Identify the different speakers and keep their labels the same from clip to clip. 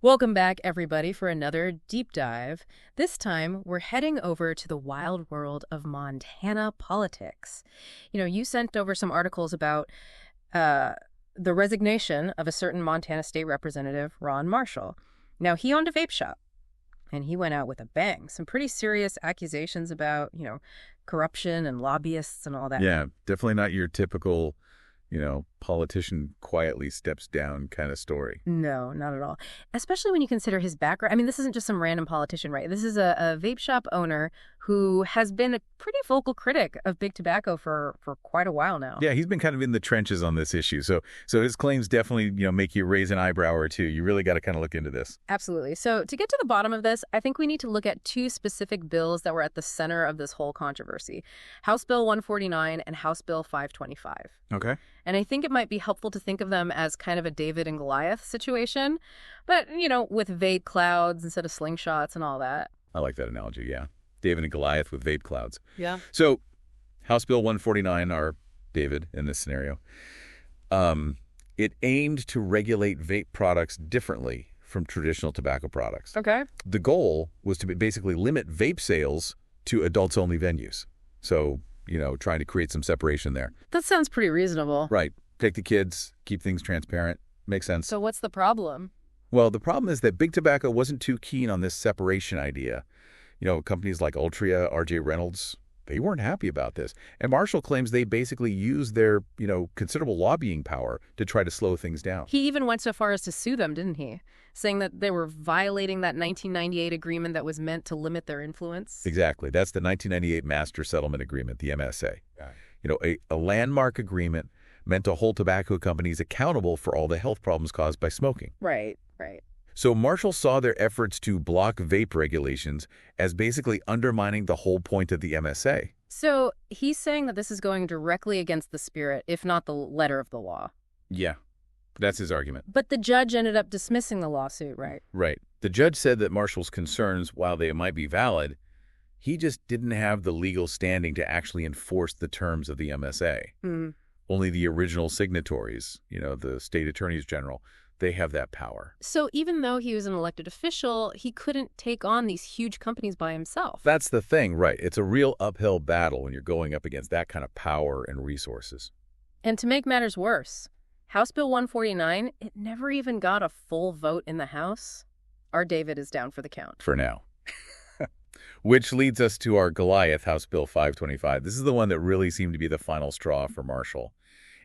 Speaker 1: Welcome back, everybody, for another deep dive. This time, we're heading over to the wild world of Montana politics. You sent over some articles about the resignation of a certain Montana state representative, Ron Marshall. Now, he owned a vape shop, and he went out with a bang. Some pretty serious accusations about, corruption and lobbyists and all that.
Speaker 2: Yeah, definitely not your typical politician quietly steps down kind of story.
Speaker 1: No, not at all. Especially when you consider his background. I mean, this isn't just some random politician, right? This is a vape shop owner who has been a pretty vocal critic of big tobacco for quite a while now.
Speaker 2: Yeah, he's been kind of in the trenches on this issue. So his claims definitely, make you raise an eyebrow or two. You really got to kind of look into this.
Speaker 1: Absolutely. So to get to the bottom of this, I think we need to look at two specific bills that were at the center of this whole controversy. House Bill 149 and House Bill 525.
Speaker 2: Okay.
Speaker 1: And I think it might be helpful to think of them as kind of a David and Goliath situation, but, with vape clouds instead of slingshots and all that.
Speaker 2: I like that analogy, yeah. David and Goliath with vape clouds.
Speaker 1: Yeah.
Speaker 2: So House Bill 149, our David in this scenario, it aimed to regulate vape products differently from traditional tobacco products.
Speaker 1: Okay.
Speaker 2: The goal was to basically limit vape sales to adults-only venues. So, trying to create some separation there.
Speaker 1: That sounds pretty reasonable.
Speaker 2: Right. Take the kids, keep things transparent. Makes sense.
Speaker 1: So what's the problem?
Speaker 2: Well, the problem is that big tobacco wasn't too keen on this separation idea. Companies like Altria, R.J. Reynolds, they weren't happy about this. And Marshall claims they basically used their, considerable lobbying power to try to slow things down.
Speaker 1: He even went so far as to sue them, didn't he? Saying that they were violating that 1998 agreement that was meant to limit their influence.
Speaker 2: Exactly. That's the 1998 Master Settlement Agreement, the MSA. A landmark agreement meant to hold tobacco companies accountable for all the health problems caused by smoking.
Speaker 1: Right.
Speaker 2: So Marshall saw their efforts to block vape regulations as basically undermining the whole point of the MSA.
Speaker 1: So he's saying that this is going directly against the spirit, if not the letter of the law.
Speaker 2: Yeah, that's his argument.
Speaker 1: But the judge ended up dismissing the lawsuit, right?
Speaker 2: Right. The judge said that Marshall's concerns, while they might be valid, he just didn't have the legal standing to actually enforce the terms of the MSA. Only the original signatories, the state attorneys general, they have that power.
Speaker 1: So even though he was an elected official, he couldn't take on these huge companies by himself.
Speaker 2: That's the thing, right? It's a real uphill battle when you're going up against that kind of power and resources.
Speaker 1: And to make matters worse, House Bill 149, it never even got a full vote in the House. Our David is down for the count.
Speaker 2: For now. Which leads us to our Goliath, House Bill 525. This is the one that really seemed to be the final straw for Marshall.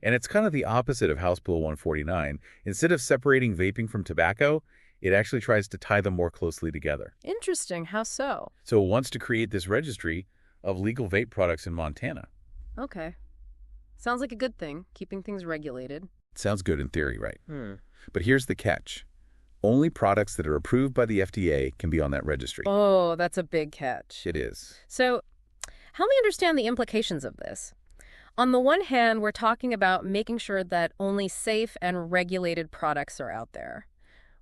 Speaker 2: And it's kind of the opposite of House Bill 149. Instead of separating vaping from tobacco, it actually tries to tie them more closely together.
Speaker 1: Interesting. How so?
Speaker 2: So it wants to create this registry of legal vape products in Montana.
Speaker 1: Okay. Sounds like a good thing, keeping things regulated.
Speaker 2: Sounds good in theory, right? But here's the catch. Only products that are approved by the FDA can be on that registry.
Speaker 1: Oh, that's a big catch.
Speaker 2: It is.
Speaker 1: So help me understand the implications of this. On the one hand, we're talking about making sure that only safe and regulated products are out there,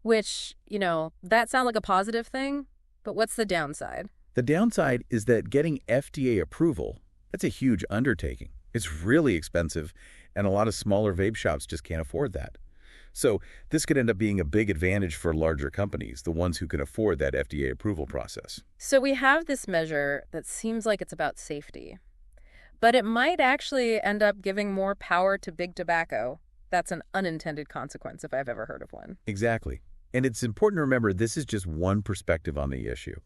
Speaker 1: which, that sounds like a positive thing, but what's the downside?
Speaker 2: The downside is that getting FDA approval, that's a huge undertaking. It's really expensive, and a lot of smaller vape shops just can't afford that. So this could end up being a big advantage for larger companies, the ones who can afford that FDA approval process.
Speaker 1: So we have this measure that seems like it's about safety. But it might actually end up giving more power to big tobacco. That's an unintended consequence, if I've ever heard of one.
Speaker 2: Exactly. And it's important to remember this is just one perspective on the issue.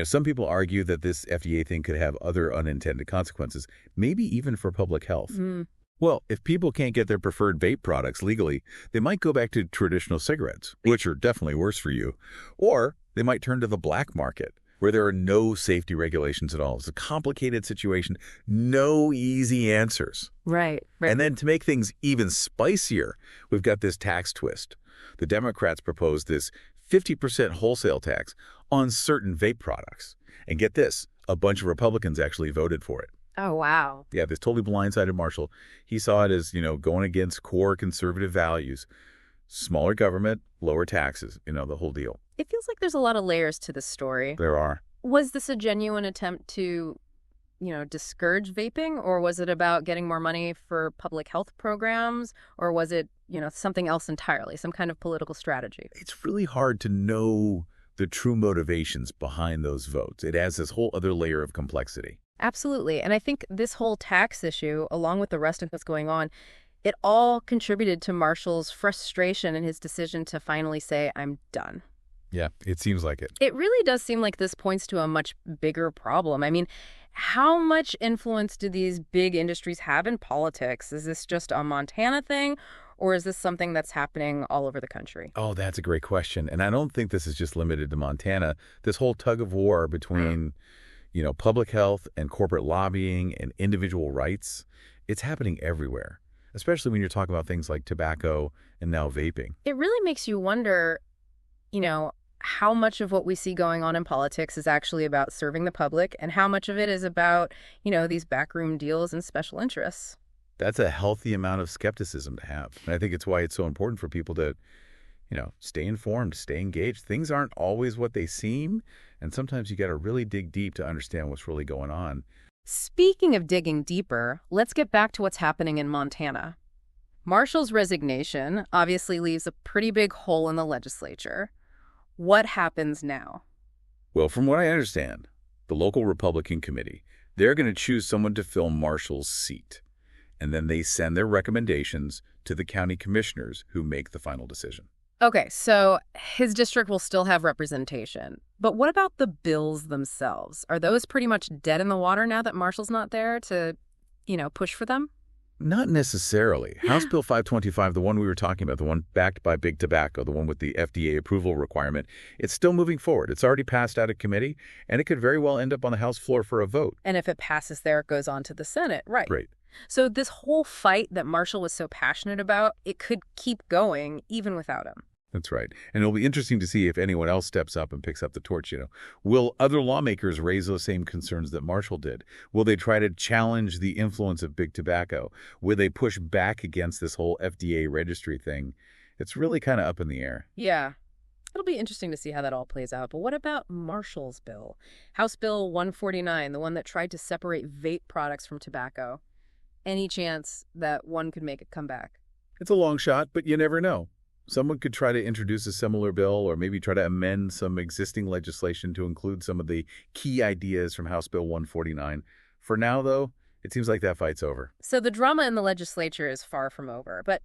Speaker 2: Some people argue that this FDA thing could have other unintended consequences, maybe even for public health. Well, if people can't get their preferred vape products legally, they might go back to traditional cigarettes, which are definitely worse for you. Or they might turn to the black market, where there are no safety regulations at all. It's a complicated situation, no easy answers.
Speaker 1: Right.
Speaker 2: And then to make things even spicier, we've got this tax twist. The Democrats proposed this 50% wholesale tax on certain vape products. And get this, a bunch of Republicans actually voted for it.
Speaker 1: Oh, wow.
Speaker 2: Yeah, this totally blindsided Marshall. He saw it as, going against core conservative values. Smaller government, lower taxes, the whole deal.
Speaker 1: It feels like there's a lot of layers to this story.
Speaker 2: There are.
Speaker 1: Was this a genuine attempt to discourage vaping, or was it about getting more money for public health programs, or was it, something else entirely, some kind of political strategy?
Speaker 2: It's really hard to know the true motivations behind those votes. It adds this whole other layer of complexity.
Speaker 1: Absolutely. And I think this whole tax issue, along with the rest of what's going on, it all contributed to Marshall's frustration and his decision to finally say, I'm done.
Speaker 2: Yeah, it seems like it.
Speaker 1: It really does seem like this points to a much bigger problem. I mean, how much influence do these big industries have in politics? Is this just a Montana thing, or is this something that's happening all over the country?
Speaker 2: Oh, that's a great question. And I don't think this is just limited to Montana. This whole tug of war between, public health and corporate lobbying and individual rights, it's happening everywhere, especially when you're talking about things like tobacco and now vaping.
Speaker 1: It really makes you wonder, how much of what we see going on in politics is actually about serving the public and how much of it is about, these backroom deals and special interests.
Speaker 2: That's a healthy amount of skepticism to have. And I think it's why it's so important for people to, stay informed, stay engaged. Things aren't always what they seem. And sometimes you got to really dig deep to understand what's really going on.
Speaker 1: Speaking of digging deeper, let's get back to what's happening in Montana. Marshall's resignation obviously leaves a pretty big hole in the legislature. What happens now?
Speaker 2: Well, from what I understand, the local Republican committee, they're going to choose someone to fill Marshall's seat. And then they send their recommendations to the county commissioners who make the final decision.
Speaker 1: Okay, so his district will still have representation. But what about the bills themselves? Are those pretty much dead in the water now that Marshall's not there to, push for them?
Speaker 2: Not necessarily. House Bill 525, the one we were talking about, the one backed by Big Tobacco, the one with the FDA approval requirement, it's still moving forward. It's already passed out of committee, and it could very well end up on the House floor for a vote.
Speaker 1: And if it passes there, it goes on to the Senate, right?
Speaker 2: Right.
Speaker 1: So this whole fight that Marshall was so passionate about, it could keep going even without him.
Speaker 2: That's right. And it'll be interesting to see if anyone else steps up and picks up the torch, Will other lawmakers raise those same concerns that Marshall did? Will they try to challenge the influence of Big Tobacco? Will they push back against this whole FDA registry thing? It's really kind of up in the air.
Speaker 1: Yeah. It'll be interesting to see how that all plays out. But what about Marshall's bill? House Bill 149, the one that tried to separate vape products from tobacco. Any chance that one could make a comeback?
Speaker 2: It's a long shot, but you never know. Someone could try to introduce a similar bill or maybe try to amend some existing legislation to include some of the key ideas from House Bill 149. For now, though, it seems like that fight's over.
Speaker 1: So the drama in the legislature is far from over. But,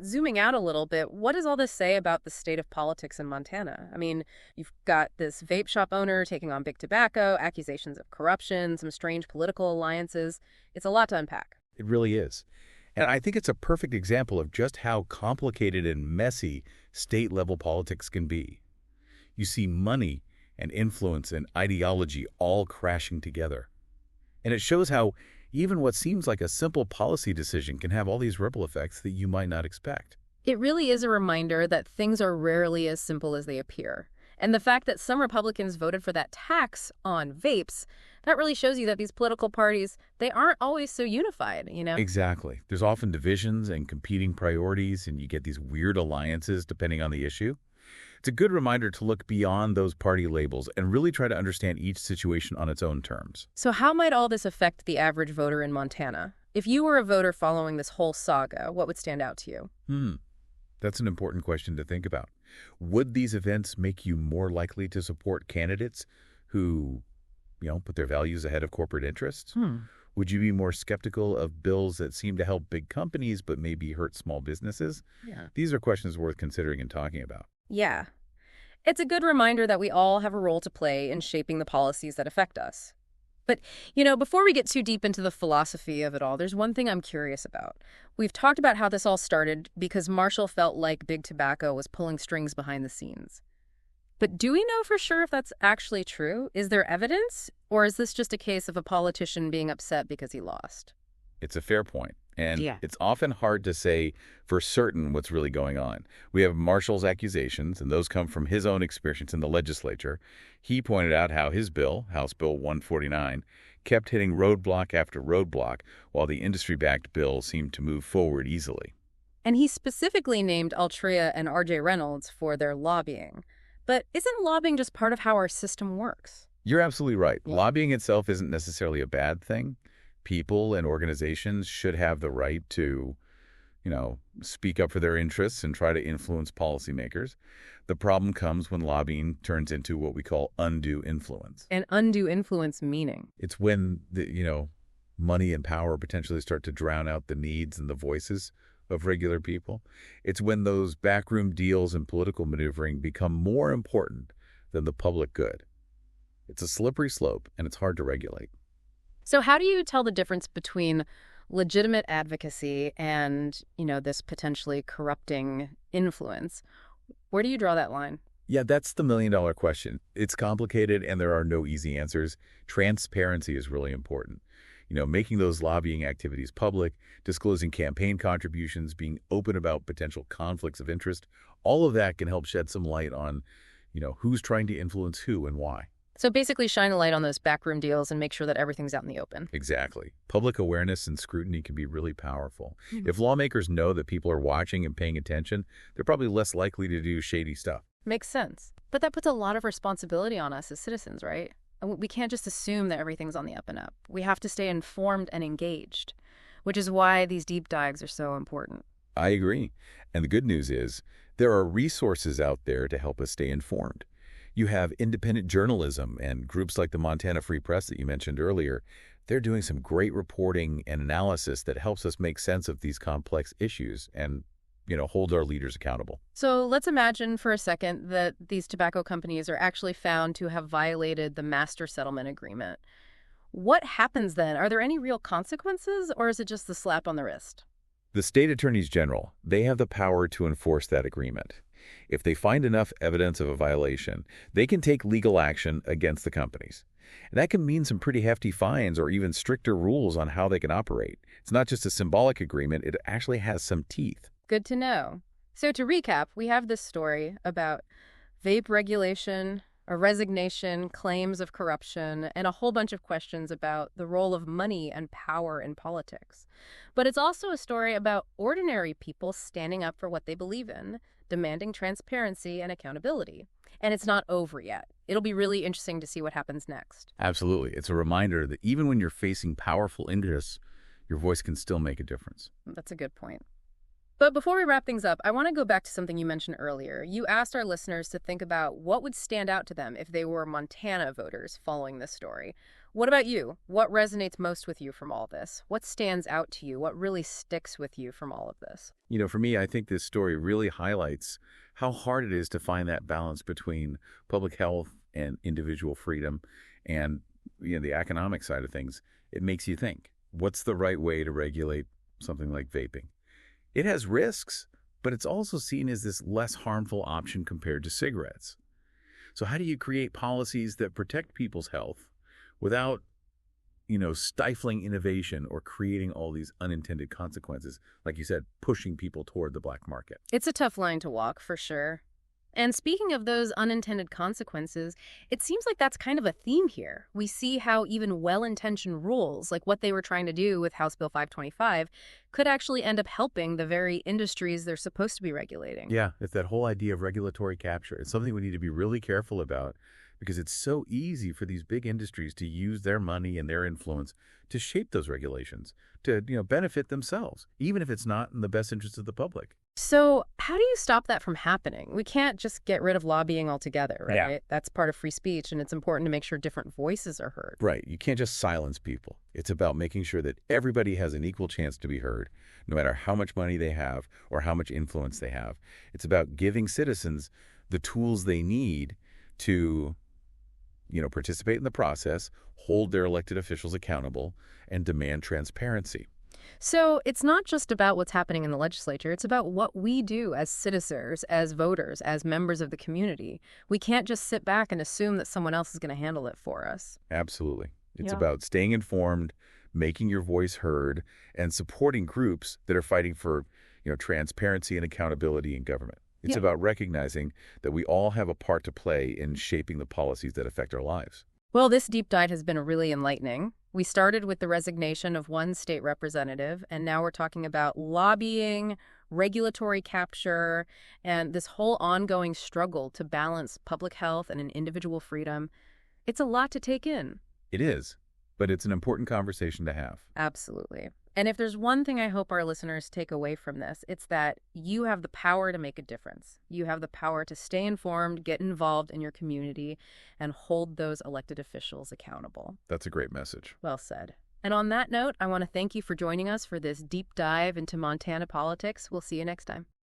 Speaker 1: zooming out a little bit, what does all this say about the state of politics in Montana? I mean, you've got this vape shop owner taking on Big Tobacco, accusations of corruption, some strange political alliances. It's a lot to unpack.
Speaker 2: It really is. And I think it's a perfect example of just how complicated and messy state-level politics can be. You see money and influence and ideology all crashing together. And it shows how even what seems like a simple policy decision can have all these ripple effects that you might not expect.
Speaker 1: It really is a reminder that things are rarely as simple as they appear. And the fact that some Republicans voted for that tax on vapes, that really shows you that these political parties, they aren't always so unified,
Speaker 2: Exactly. There's often divisions and competing priorities, and you get these weird alliances depending on the issue. It's a good reminder to look beyond those party labels and really try to understand each situation on its own terms.
Speaker 1: So how might all this affect the average voter in Montana? If you were a voter following this whole saga, what would stand out to you?
Speaker 2: That's an important question to think about. Would these events make you more likely to support candidates who, put their values ahead of corporate interests? Would you be more skeptical of bills that seem to help big companies but maybe hurt small businesses?
Speaker 1: Yeah.
Speaker 2: These are questions worth considering and talking about.
Speaker 1: Yeah. It's a good reminder that we all have a role to play in shaping the policies that affect us. But, before we get too deep into the philosophy of it all, there's one thing I'm curious about. We've talked about how this all started because Marshall felt like Big Tobacco was pulling strings behind the scenes. But do we know for sure if that's actually true? Is there evidence? Or is this just a case of a politician being upset because he lost?
Speaker 2: It's a fair point. And it's often hard to say for certain what's really going on. We have Marshall's accusations, and those come from his own experience in the legislature. He pointed out how his bill, House Bill 149, kept hitting roadblock after roadblock, while the industry-backed bill seemed to move forward easily.
Speaker 1: And he specifically named Altria and R.J. Reynolds for their lobbying. But isn't lobbying just part of how our system works?
Speaker 2: You're absolutely right.
Speaker 1: Yeah.
Speaker 2: Lobbying itself isn't necessarily a bad thing. People and organizations should have the right to, speak up for their interests and try to influence policymakers. The problem comes when lobbying turns into what we call undue influence.
Speaker 1: And undue influence meaning?
Speaker 2: It's when money and power potentially start to drown out the needs and the voices of regular people. It's when those backroom deals and political maneuvering become more important than the public good. It's a slippery slope, and it's hard to regulate.
Speaker 1: So how do you tell the difference between legitimate advocacy and, this potentially corrupting influence? Where do you draw that line?
Speaker 2: Yeah, that's the million-dollar question. It's complicated, and there are no easy answers. Transparency is really important. Making those lobbying activities public, disclosing campaign contributions, being open about potential conflicts of interest, all of that can help shed some light on, who's trying to influence who and why.
Speaker 1: So basically shine a light on those backroom deals and make sure that everything's out in the open.
Speaker 2: Exactly. Public awareness and scrutiny can be really powerful. If lawmakers know that people are watching and paying attention, they're probably less likely to do shady stuff.
Speaker 1: Makes sense. But that puts a lot of responsibility on us as citizens, right? We can't just assume that everything's on the up and up. We have to stay informed and engaged, which is why these deep dives are so important.
Speaker 2: I agree. And the good news is there are resources out there to help us stay informed. You have independent journalism and groups like the Montana Free Press that you mentioned earlier. They're doing some great reporting and analysis that helps us make sense of these complex issues and, hold our leaders accountable.
Speaker 1: So let's imagine for a second that these tobacco companies are actually found to have violated the master settlement agreement. What happens then? Are there any real consequences, or is it just the slap on the wrist?
Speaker 2: The state attorneys general, they have the power to enforce that agreement. If they find enough evidence of a violation, they can take legal action against the companies. And that can mean some pretty hefty fines or even stricter rules on how they can operate. It's not just a symbolic agreement, it actually has some teeth.
Speaker 1: Good to know. So to recap, we have this story about vape regulation, a resignation, claims of corruption, and a whole bunch of questions about the role of money and power in politics. But it's also a story about ordinary people standing up for what they believe in, demanding transparency and accountability. And it's not over yet. It'll be really interesting to see what happens next.
Speaker 2: Absolutely. It's a reminder that even when you're facing powerful interests, your voice can still make a difference.
Speaker 1: That's a good point. But before we wrap things up, I want to go back to something you mentioned earlier. You asked our listeners to think about what would stand out to them if they were Montana voters following this story. What about you? What resonates most with you from all this? What stands out to you? What really sticks with you from all of this?
Speaker 2: For me, I think this story really highlights how hard it is to find that balance between public health and individual freedom and the economic side of things. It makes you think, what's the right way to regulate something like vaping? It has risks, but it's also seen as this less harmful option compared to cigarettes. So how do you create policies that protect people's health without, stifling innovation or creating all these unintended consequences, like you said, pushing people toward the black market?
Speaker 1: It's a tough line to walk, for sure. And speaking of those unintended consequences, it seems like that's kind of a theme here. We see how even well-intentioned rules, like what they were trying to do with House Bill 525, could actually end up helping the very industries they're supposed to be regulating.
Speaker 2: Yeah, it's that whole idea of regulatory capture. It's something we need to be really careful about because it's so easy for these big industries to use their money and their influence to shape those regulations, to benefit themselves, even if it's not in the best interest of the public.
Speaker 1: So how do you stop that from happening? We can't just get rid of lobbying altogether, right?
Speaker 2: Yeah.
Speaker 1: That's part of free speech, and it's important to make sure different voices are heard.
Speaker 2: Right. You can't just silence people. It's about making sure that everybody has an equal chance to be heard, no matter how much money they have or how much influence they have. It's about giving citizens the tools they need to participate in the process, hold their elected officials accountable, and demand transparency.
Speaker 1: So it's not just about what's happening in the legislature. It's about what we do as citizens, as voters, as members of the community. We can't just sit back and assume that someone else is going to handle it for us.
Speaker 2: Absolutely. It's
Speaker 1: Yeah.
Speaker 2: about staying informed, making your voice heard, and supporting groups that are fighting for transparency and accountability in government. It's
Speaker 1: Yeah.
Speaker 2: about recognizing that we all have a part to play in shaping the policies that affect our lives.
Speaker 1: Well, this deep dive has been really enlightening. We started with the resignation of one state representative, and now we're talking about lobbying, regulatory capture, and this whole ongoing struggle to balance public health and an individual freedom. It's a lot to take in.
Speaker 2: It is, but it's an important conversation to have.
Speaker 1: Absolutely. And if there's one thing I hope our listeners take away from this, it's that you have the power to make a difference. You have the power to stay informed, get involved in your community, and hold those elected officials accountable.
Speaker 2: That's a great message.
Speaker 1: Well said. And on that note, I want to thank you for joining us for this deep dive into Montana politics. We'll see you next time.